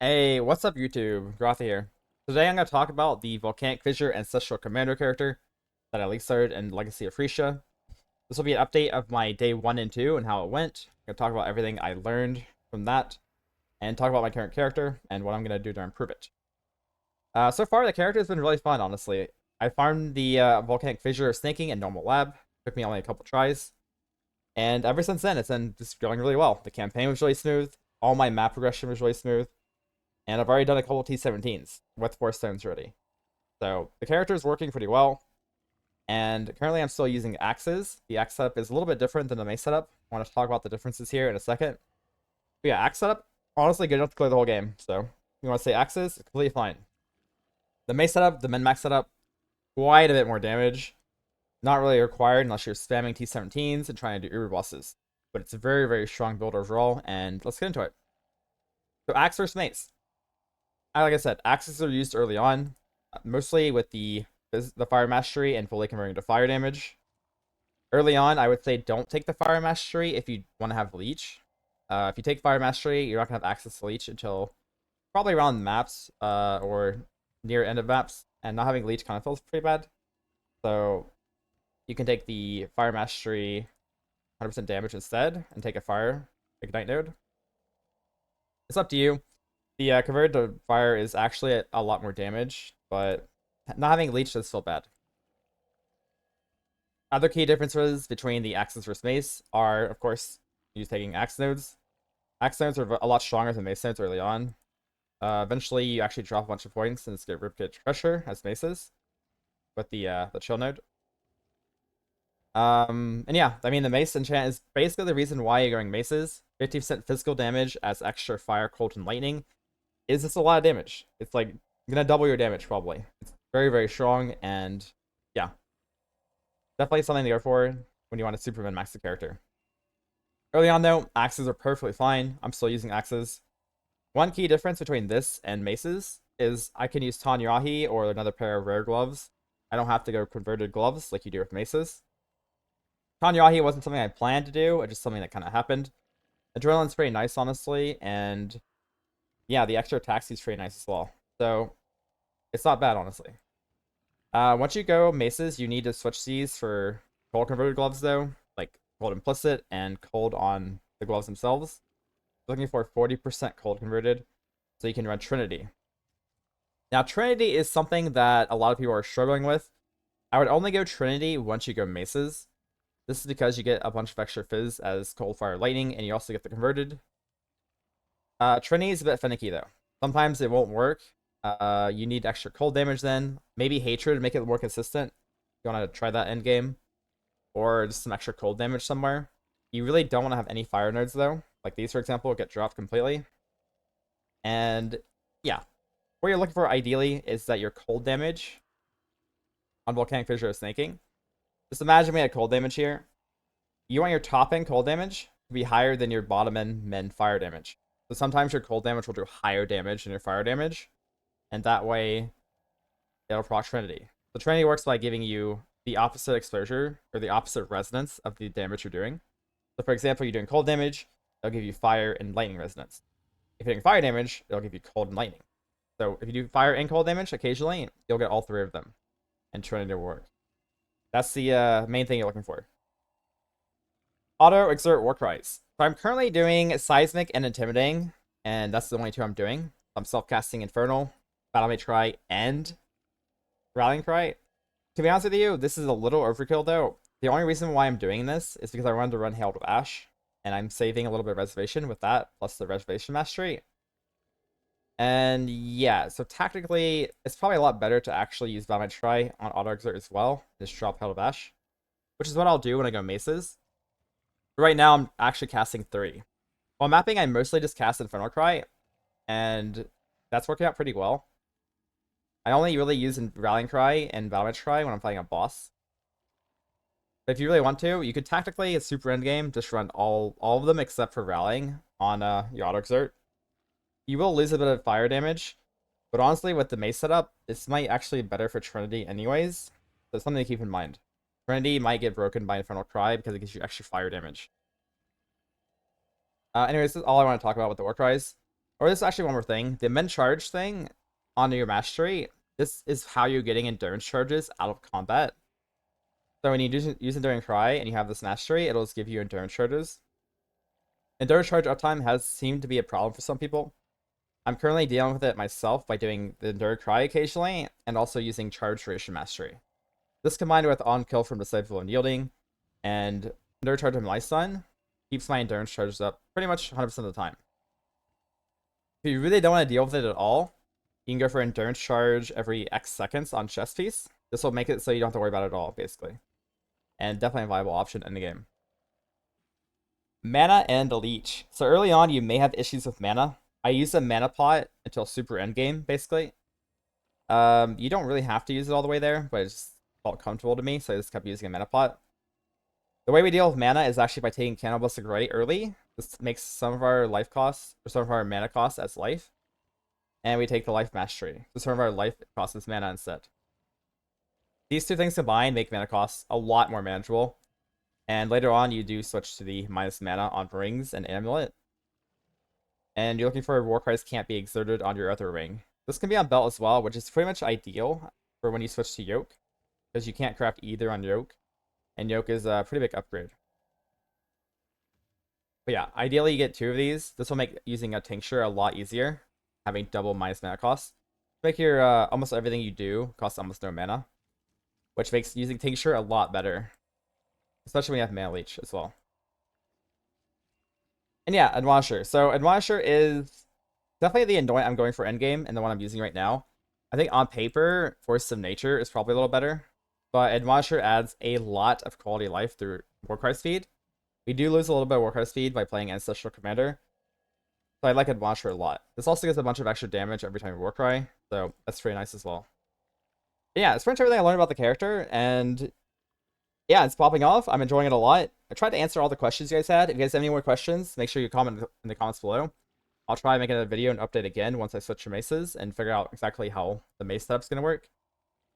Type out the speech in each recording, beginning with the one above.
Hey, what's up YouTube? Goratha here. Today I'm going to talk about the Volcanic Fissure Ancestral Commander character that I least started in Legacy of Frisia. This will be an update of my day 1 and 2 and how it went. I'm going to talk about everything I learned from that, and talk about my current character and what I'm going to do to improve it. So far, the character has been really fun, honestly. I farmed the Volcanic Fissure snaking in normal lab. Took me only a couple tries. And ever since then, it's been just going really well. The campaign was really smooth. All my map progression was really smooth. And I've already done a couple T17s with 4 stones already. So the character is working pretty well. And currently I'm still using axes. The axe setup is a little bit different than the mace setup. I want to talk about the differences here in a second. But yeah, axe setup, honestly good enough to clear the whole game. So if you want to say axes, it's completely fine. The mace setup, the min-max setup, quite a bit more damage. Not really required unless you're spamming T17s and trying to do uber bosses. But it's a very, very strong build overall, and let's get into it. So axe versus mace. Like I said, axes are used early on, mostly with the fire mastery and fully converting to fire damage. Early on, I would say don't take the fire mastery if you want to have leech. If you take fire mastery, you're not gonna have access to leech until probably around maps, or near end of maps, and not having leech kind of feels pretty bad. So you can take the fire mastery 100% damage instead and take a fire ignite node. It's up to you. The converted to fire is actually a lot more damage, but not having leech does feel bad. Other key differences between the axes versus mace are, of course, you taking axe nodes. Axe nodes are a lot stronger than mace nodes early on. Eventually, you actually drop a bunch of points and get riptide pressure as maces with the chill node. And yeah, I mean the mace enchant is basically the reason why you're going maces. 50% physical damage as extra fire, cold, and lightning is just a lot of damage. It's like gonna double your damage probably. It's very, very strong, and yeah, definitely something to go for when you want to Superman max the character. Early on though, axes are perfectly fine. I'm still using axes. One key difference between this and maces is I can use Tanyahi or another pair of rare gloves. I don't have to go converted gloves like you do with maces. Tanyahi wasn't something I planned to do, it's just something that kind of happened. Adrenaline's pretty nice, honestly, and yeah, the extra taxi's pretty nice as well. So it's not bad, honestly. Once you go maces, you need to switch these for cold converted gloves, though, like cold implicit and cold on the gloves themselves. Looking for 40% cold converted, so you can run Trinity. Now, Trinity is something that a lot of people are struggling with. I would only go Trinity once you go maces. This is because you get a bunch of extra fizz as cold, fire, lightning, and you also get the converted. Trinity is a bit finicky though. Sometimes it won't work. You need extra cold damage then. Maybe hatred to make it more consistent. You want to try that end game, or just some extra cold damage somewhere. You really don't want to have any fire nodes though. Like these, for example, get dropped completely. And yeah, what you're looking for ideally is that your cold damage on Volcanic Fissure is snaking. Just imagine we had cold damage here. You want your top end cold damage to be higher than your bottom end men fire damage. So sometimes your cold damage will do higher damage than your fire damage, and that way it'll proc Trinity. The Trinity works by giving you the opposite exposure or the opposite resonance of the damage you're doing. So for example, you're doing cold damage, it'll give you fire and lightning resonance. If you're doing fire damage, it'll give you cold and lightning. So if you do fire and cold damage occasionally, you'll get all 3 of them, and Trinity will work. That's the main thing you're looking for. Auto exert Warcries. So I'm currently doing Seismic and Intimidating, and that's the only 2 I'm doing. I'm self-casting Infernal, Battle May Try, and Rallying Cry. To be honest with you, this is a little overkill though. The only reason why I'm doing this is because I wanted to run Hailed with Ash, and I'm saving a little bit of reservation with that, plus the reservation mastery. And yeah, so tactically, it's probably a lot better to actually use Battle May Try on Auto Exert as well, just drop Hailed with Ash, which is what I'll do when I go Maces. Right now, I'm actually casting 3. While mapping, I mostly just cast Infernal Cry, and that's working out pretty well. I only really use Rallying Cry and Battle Match Cry when I'm fighting a boss. But if you really want to, you could tactically, a super endgame, just run all of them except for Rallying on your Auto Exert. You will lose a bit of fire damage, but honestly, with the mace setup, this might actually be better for Trinity anyways. So it's something to keep in mind. Trinity might get broken by Infernal Cry because it gives you extra fire damage. Anyways, this is all I want to talk about with the Warcries. Or there's actually one more thing. The men charge thing on your mastery, this is how you're getting endurance charges out of combat. So when you use Enduring Cry and you have this mastery, it'll just give you endurance charges. Endurance charge uptime has seemed to be a problem for some people. I'm currently dealing with it myself by doing the Enduring Cry occasionally, and also using Charge Duration Mastery. This combined with On Kill from Disciple and Yielding, and Endurance Charge of My Son, keeps my endurance charges up pretty much 100% of the time. If you really don't want to deal with it at all, you can go for Endurance Charge every X seconds on Chest Piece. This will make it so you don't have to worry about it at all, basically. And definitely a viable option in the game. Mana and the leech. So early on, you may have issues with mana. I use a mana pot until super endgame, basically. You don't really have to use it all the way there, but it just felt comfortable to me, so I just kept using a mana pot. The way we deal with mana is actually by taking Cannibalistic Ready early. This makes some of our life costs, or some of our mana costs as life. And we take the life mastery. So some of our life costs as mana instead. These two things combined make mana costs a lot more manageable. And later on, you do switch to the minus mana on rings and amulet. And you're looking for Warcries can't be exerted on your other ring. This can be on belt as well, which is pretty much ideal for when you switch to yoke, because you can't craft either on yoke, and yoke is a pretty big upgrade. But yeah, ideally you get two of these. This will make using a tincture a lot easier, having double minus mana costs. Make your almost everything you do cost almost no mana, which makes using tincture a lot better, especially when you have mana leech as well. And yeah, Admonisher. So Admonisher is definitely the anoint I'm going for endgame and the one I'm using right now. I think on paper, Force of Nature is probably a little better, but Admonisher adds a lot of quality of life through Warcry speed. We do lose a little bit of Warcry speed by playing Ancestral Commander, so I like Admonisher a lot. This also gives a bunch of extra damage every time you Warcry, so that's pretty nice as well. But yeah, it's pretty much everything I learned about the character, and yeah, it's popping off. I'm enjoying it a lot. I tried to answer all the questions you guys had. If you guys have any more questions, make sure you comment in the comments below. I'll try making a video and update again once I switch to maces and figure out exactly how the mace setup's going to work.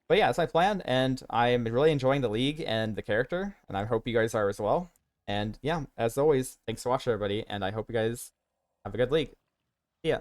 But yeah, that's my plan, and I'm really enjoying the league and the character, and I hope you guys are as well. And yeah, as always, thanks for watching, everybody, and I hope you guys have a good league. See ya.